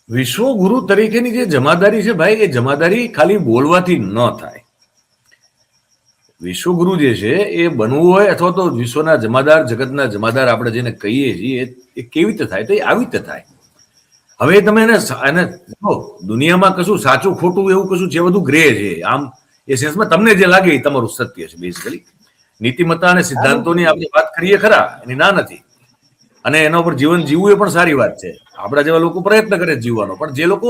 વિશ્વગુરુ તરીકેની જે જમાદારી છે ભાઈ, એ જમાદારી ખાલી બોલવાથી ન થાય. વિશ્વગુરુ જે છે એ બનવું હોય અથવા તો વિશ્વના જમાદાર, જગતના જમાદાર આપણે જેને કહીએ છીએ, એ કેવી રીતે થાય? તો એ આવી રીતે થાય. હવે તમે એને દુનિયામાં કશું સાચું ખોટું એવું કશું છે, બધું ગ્રે છે. આમ એ સેન્સમાં તમને જે લાગે એ તમારું સત્ય છે. બેઝિકલી નીતિમત્તા અને સિદ્ધાંતોની આપણે વાત કરીએ ખરા, એની ના નથી, અને એના ઉપર જીવન જીવવું એ પણ સારી વાત છે. આપણા જેવા લોકો પ્રયત્ન કરે જીવવાનો, પણ જે લોકો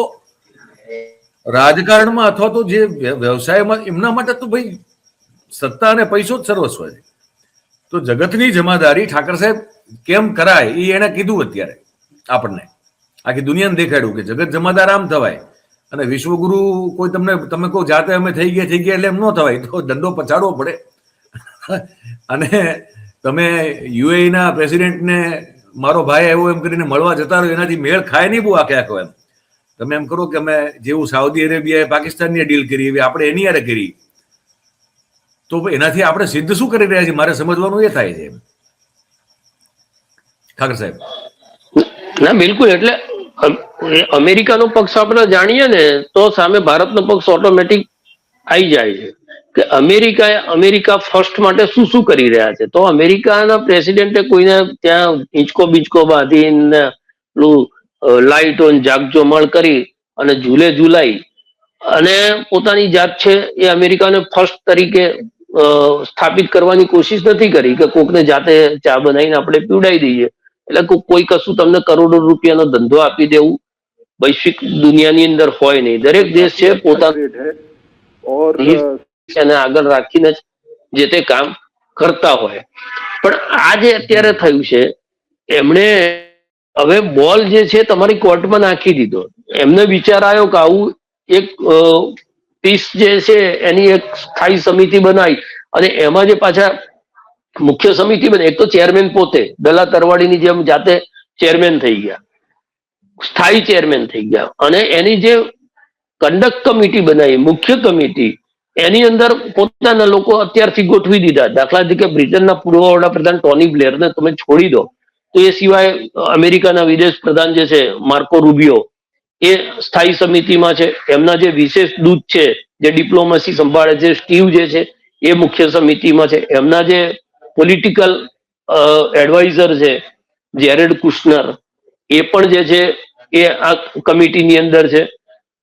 રાજકારણમાં અથવા તો જે વ્યવસાયમાં, એમના માટે તો ભાઈ સત્તા અને પૈસો જ સર્વસ્વ છે. તો જગતની જમાદારી ઠાકર સાહેબ કેમ કરાય એ એને કીધું. અત્યારે આપણને આખી દુનિયાને દેખાડ્યું કે જગત જમાદાર આમ થવાય, અને વિશ્વગુરુ કોઈ તમે કહો જાતે અમે થઈ ગયા એટલે એમ ન થવાય, તો દંડો પછાડવો પડે. અને તમે યુએઈ ના પ્રેસિડેન્ટને મારો ભાઈ આવ્યો એમ કરીને મળવા જતા રહો, એનાથી મેળ ખાય નહીં બહુ આખો એમ. તમે એમ કરો કે અમે જેવું સાઉદી અરેબિયાએ પાકિસ્તાનની ડીલ કરી એવી આપણે એની યારે કરી, તો એનાથી આપણે સિદ્ધ શું કરી રહ્યા છીએ? મારે સમજવાનું એ થાય છે ઠાકર સાહેબ. ના બિલકુલ. એટલે અમેરિકાનો પક્ષ આપણે જાણીએ ને તો સામે ભારતનો પક્ષ ઓટોમેટિક આવી જાય છે કે અમેરિકા ફર્સ્ટ માટે શું શું કરી રહ્યા છે. તો અમેરિકાના પ્રેસિડેન્ટે કોઈને ત્યાં હિંચકો બીચકો બાંધીને લાઈટ ઓન જાગજોમળ કરી અને ઝૂલાઈ અને પોતાની જાત છે એ અમેરિકાને ફર્સ્ટ તરીકે સ્થાપિત કરવાની કોશિશ નથી કરી કે કોકને જાતે ચા બનાવીને આપણે પીવડાવી દઈએ એટલે કોઈ કશું તમને કરોડો રૂપિયાનો ધંધો આપી દેવું વૈશ્વિક દુનિયાની અંદર હોય નહીં. દરેક દેશ છે પોતાના આગળ રાખીને જ જે તે કામ કરતા હોય. પણ આ જે અત્યારે થયું છે, એમણે હવે બોલ જે છે તમારી કોર્ટમાં નાખી દીધો. એમને વિચાર આવ્યો કે આવું એક પીસ જે છે એની એક સ્થાયી સમિતિ બનાવી, અને એમાં જે પાછા મુખ્ય સમિતિ બને, એક તો ચેરમેન પોતે દલા તરવાડીની જેમ જાતે ચેરમેન થઈ ગયા, સ્થાયી ચેરમેન થઈ ગયા, અને એની જે કંડક્ટ કમિટી બનાવી, મુખ્ય કમિટી, એની અંદર પોતાના લોકો અત્યારથી ગોઠવી દીધા. દાખલા તરીકે બ્રિટનના પૂર્વ વડાપ્રધાન ટોની બ્લેરને તમે છોડી દો, તો એ સિવાય અમેરિકાના વિદેશ પ્રધાન જે છે માર્કો રૂબિયો એ સ્થાયી સમિતિમાં છે. એમના જે વિશેષ દૂત છે જે ડિપ્લોમસી સંભાળે છે, સ્ટીવ જે છે એ મુખ્ય સમિતિમાં છે. એમના જે પોલિટિકલ એડવાઇઝર છે જેરેડ કુશનર, એ પણ જે છે એ આ કમિટીની અંદર છે.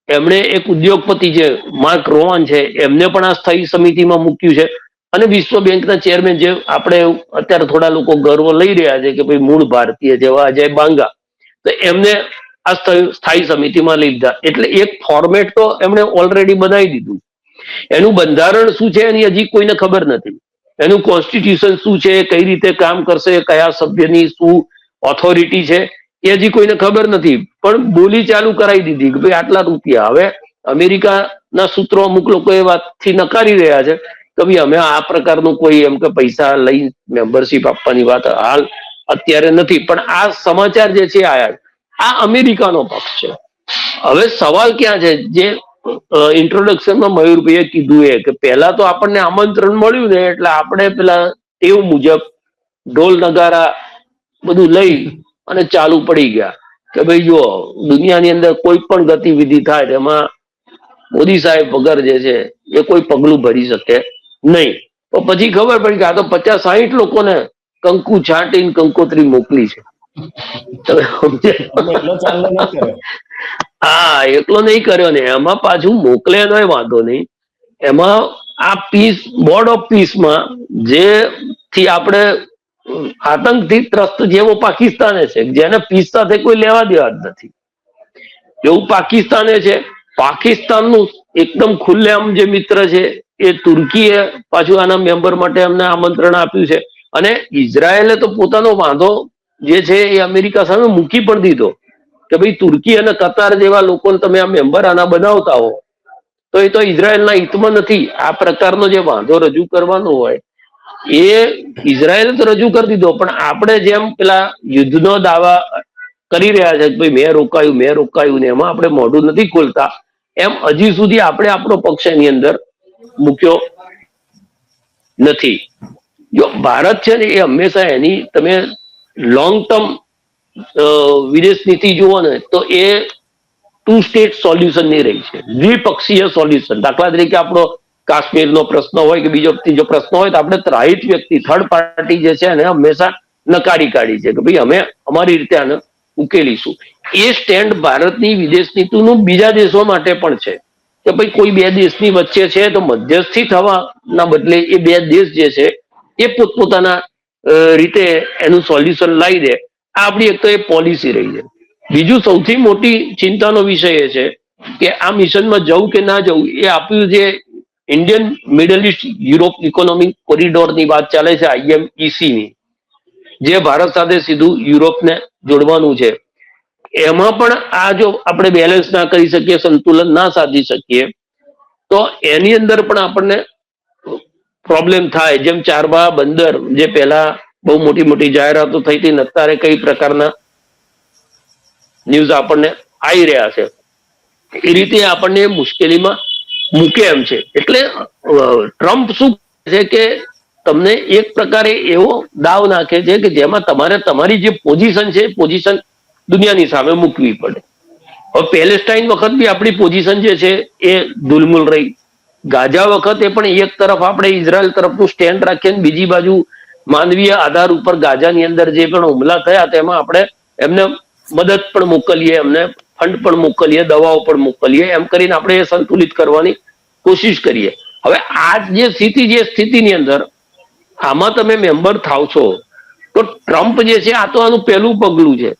એમણે એક ઉદ્યોગપતિ છે માર્ક રોવાન છે, એમને પણ આ સ્થાયી સમિતિમાં મૂક્યું છે. અને વિશ્વ બેંકના ચેરમેન જે આપણે અત્યારે થોડા લોકો ગર્વ લઈ રહ્યા છે કે ભાઈ મૂળ ભારતીય જેવા અજય બાંગા, તો એમને આ સ્થાયી સમિતિમાં લઈ લીધા. એટલે એક ફોર્મેટ તો એમણે ઓલરેડી બનાવી દીધું. એનું બંધારણ શું છે એની હજી કોઈને ખબર નથી. એનું કોન્સ્ટિટ્યુશન શું છે, કઈ રીતે કામ કરશે, કયા સભ્યની શું ઓથોરિટી છે એ હજી કોઈને ખબર નથી. પણ બોલી ચાલુ કરાવી દીધી કે ભાઈ આટલા રૂપિયા. હવે અમેરિકાના સૂત્રો અમુક લોકો એ વાતથી નકારી રહ્યા છે કે ભાઈ અમે આ પ્રકારનું કોઈ એમ કે પૈસા લઈ મેમ્બરશીપ આપવાની વાત હાલ અત્યારે નથી. પણ આ સમાચાર જે છે આયા, આ અમેરિકાનો પક્ષ છે. હવે સવાલ ક્યાં છે, જે ઇન્ટ્રોડક્શનમાં મયુરભાઈએ કીધું એ કે પહેલા તો આપણને આમંત્રણ મળ્યું ને એટલે આપણે પેલા એવું મુજબ ઢોલ નગારા બધું લઈ અને ચાલુ પડી ગયા કે ભાઈ જો દુનિયાની અંદર કોઈ પણ ગતિવિધિ થાય એમાં મોદી સાહેબ વગર જે છે એ કોઈ પગલું ભરી શકે નહીં. તો પછી ખબર પડી કે આ તો 50-60 લોકોને કંકુ છાંટીને કંકોત્રી મોકલી છે. હા, એકલો નહીં કર્યો ને, એમાં પાછું મોકલે નો વાંધો નહીં, એમાં આ પીસ બોર્ડ ઓફ પીસમાં જે થી આપણે આતંકથી ત્રસ્ત જેવો પાકિસ્તાને છે, જેને પીસ સાથે કોઈ લેવા દેવા જ નથી, એવું પાકિસ્તાને છે. પાકિસ્તાનનું એકદમ ખુલ્લેઆમ જે મિત્ર છે એ તુર્કીએ પાછું આના મેમ્બર માટે અમને આમંત્રણ આપ્યું છે. અને ઇઝરાયેલે તો પોતાનો વાંધો જે છે એ અમેરિકા સામે મૂકી પણ દીધો કે ભાઈ તુર્કી અને કતાર જેવા લોકોને તમે આ મેમ્બર આના બનાવતા હો તો એ તો ઇઝરાયેલના હિતમાં નથી. આ પ્રકારનો જે વાંધો રજૂ કરવાનો હોય એ ઇઝરાયેલે તો રજૂ કરી દીધો, પણ આપણે જેમ પેલા યુદ્ધનો દાવા કરી રહ્યા છે ભાઈ મેં રોકાયું ને એમાં આપણે મોઢું નથી ખોલતા, એમ હજી સુધી આપણે આપણો પક્ષ એની અંદર મૂક્યો નથી. જો ભારત છે ને એ હંમેશા એની તમે લોંગ ટર્મ વિદેશ નીતિ જુઓ ને તો એ ટુ સ્ટેટ સોલ્યુશન ની રહી છે, દ્વિપક્ષીય સોલ્યુશન. દાખલા તરીકે આપણો કાશ્મીરનો પ્રશ્ન હોય કે બીજો ત્રીજો પ્રશ્ન હોય તો આપણે ત્રાહિત વ્યક્તિ થર્ડ પાર્ટી જે છે એને હંમેશા નકારી કાઢી છે કે ભાઈ અમે અમારી રીતે આને ઉકેલીશું. એ સ્ટેન્ડ ભારતની વિદેશ નીતિનું બીજા દેશો માટે પણ છે કે ભાઈ કોઈ બે દેશની વચ્ચે છે તો મધ્યસ્થી થવાના બદલે એ બે દેશ જે છે એ પોતપોતાના રીતે એનું સોલ્યુશન લાવી દે. આ આપણી એક તો એ પોલિસી રહી છે. બીજું સૌથી મોટી ચિંતાનો વિષય એ છે કે આ મિશનમાં જવું કે ના જવું, એ આપ્યું જે Indian Middle East Europe economic કોરિડોરની વાત ચાલે છે, IMEC ની, જે ભારત સાથે સીધું યુરોપને જોડવાનું છે. એમાં પણ આ જો આપણે બેલેન્સ ના કરી શકીએ, સંતુલન ના સાધી શકીએ તો એની અંદર પણ આપણને પ્રોબ્લેમ થાય. જેમ ચારબા બંદર જે પહેલા બહુ મોટી મોટી જાહેરાતો થઈ હતી, અત્યારે કઈ પ્રકારના ન્યૂઝ આપણને આવી રહ્યા છે, એ રીતે આપણને મુશ્કેલીમાં મૂકે એમ છે. એટલે ટ્રમ્પ શું છે કે તમને એક પ્રકારે એવો દાવ નાખે છે કે જેમાં તમારે તમારી જે પોઝિશન છે પોઝિશન દુનિયાની સામે મૂકવી પડે. હવે પેલેસ્ટાઈન વખત બી આપણી પોઝિશન જે છે એ ધૂલમૂલ રહી. ગાઝા વખતે પણ એક તરફ આપણે ઇઝરાયલ તરફનું સ્ટેન્ડ રાખીએ, બીજી બાજુ માનવીય આધાર ઉપર ગાઝાની અંદર જે પણ હુમલા થયા તેમાં આપણે એમને મદદ પણ મોકલીએ, એમને ફંડ પણ મોકલીએ, દવાઓ પણ મોકલીએ, એમ કરીને આપણે એ સંતુલિત કરવાની કોશિશ કરીએ. હવે આ જે સ્થિતિની અંદર આમાં તમે મેમ્બર થાવ છો તો ટ્રમ્પ જે છે આ તો આનું પહેલું પગલું છે.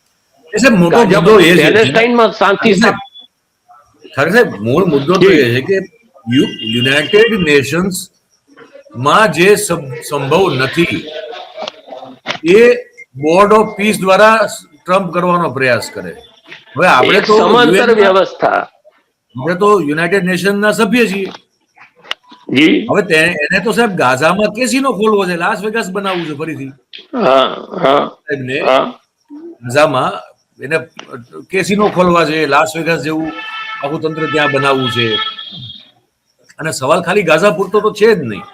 પેલેસ્ટાઈનમાં શાંતિ મૂળ મુદ્દો તો એ છે કે યુનાઇટેડ નેશન્સ માં જે સંભવ નથી એ બોર્ડ ઓફ પીસ દ્વારા ટ્રમ્પ કરવાનો પ્રયાસ કરે. હવે આપણે તો સમાંતર વ્યવસ્થા, આપણે તો યુનાઇટેડ નેશન ના સભ્ય છીએ. હવે એને તો સાહેબ ગાઝામાં કેસીનો ખોલવો છે, લાસ વેગાસ બનાવવું છે ફરીથી. ગાઝામાં એને કેસીનો ખોલવા છે, લાસ વેગાસ જેવું આખું તંત્ર ત્યાં બનાવવું છે. અને સવાલ ખાલી ગાઝા પૂરતો તો છે જ નહીં.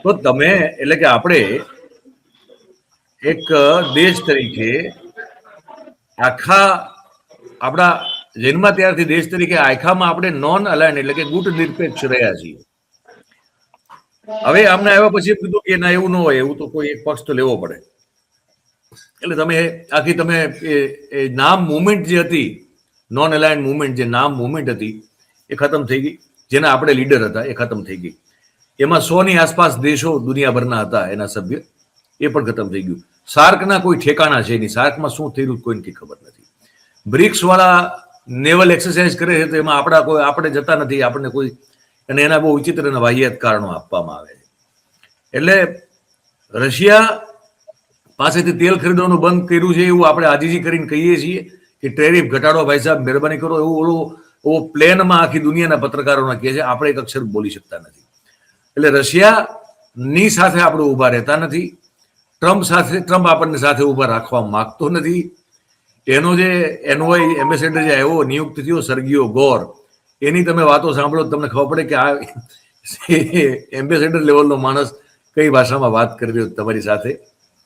તો તમે એટલે કે આપણે એક દેશ તરીકે આખા આપણા જન્મ ત્યારથી દેશ તરીકે આખામાં આપણે નોન અલાઇન એટલે કે ગુટ નિરપેક્ષ રહ્યા છીએ. હવે આમને આવ્યા પછી કીધું કે ના એવું ન હોય, એવું તો કોઈ એક પક્ષ તો લેવો પડે. એટલે તમે આખી તમે એ નામ મુવમેન્ટ જે હતી, નોન અલાઇન મુવમેન્ટ જે નામ મુવમેન્ટ હતી એ ખતમ થઈ ગઈ. જેના આપણે લીડર હતા એ ખતમ થઈ ગઈ. એમાં 100 ની આસપાસ દેશો દુનિયાભરના હતા એના સભ્ય, એ પણ ખતમ થઈ ગયું. સાર્કના કોઈ ઠેકાણા છે નહીં. સાર્કમાં શું થઈ રહ્યું કોઈને ખબર નથી. બ્રિક્સ વાળા નેવલ એક્સરસાઇઝ કરે છે તો એમાં આપણે જતા નથી, આપણને કોઈ, અને એના બહુ વિચિત્ર અને વાહિયાત કારણો આપવામાં આવે છે. એટલે રશિયા પાસેથી તેલ ખરીદવાનું બંધ કર્યું છે એવું આપણે આજીજી કરીને કહીએ છીએ કે ટેરિફ ઘટાડો ભાઈ સાહેબ, મહેરબાની કરો, એવું પ્લેનમાં આખી દુનિયાના પત્રકારોને કહે છે. આપણે એક અક્ષર બોલી શકતા નથી. એટલે રશિયાની સાથે આપણે ઊભા રહેતા નથી. ટ્રમ્પ આપણને સાથે ઊભા રાખવા માંગતો નથી. એનો જે એનઓઆઈ એમ્બેસેડર જે આવ્યો, નિયુક્ત થયો સર્ગિયો ગોર, એની તમે વાતો સાંભળો તમને ખબર પડે કે આ એમ્બેસેડર લેવલનો માણસ કઈ ભાષામાં વાત કરી રહ્યો તમારી સાથે.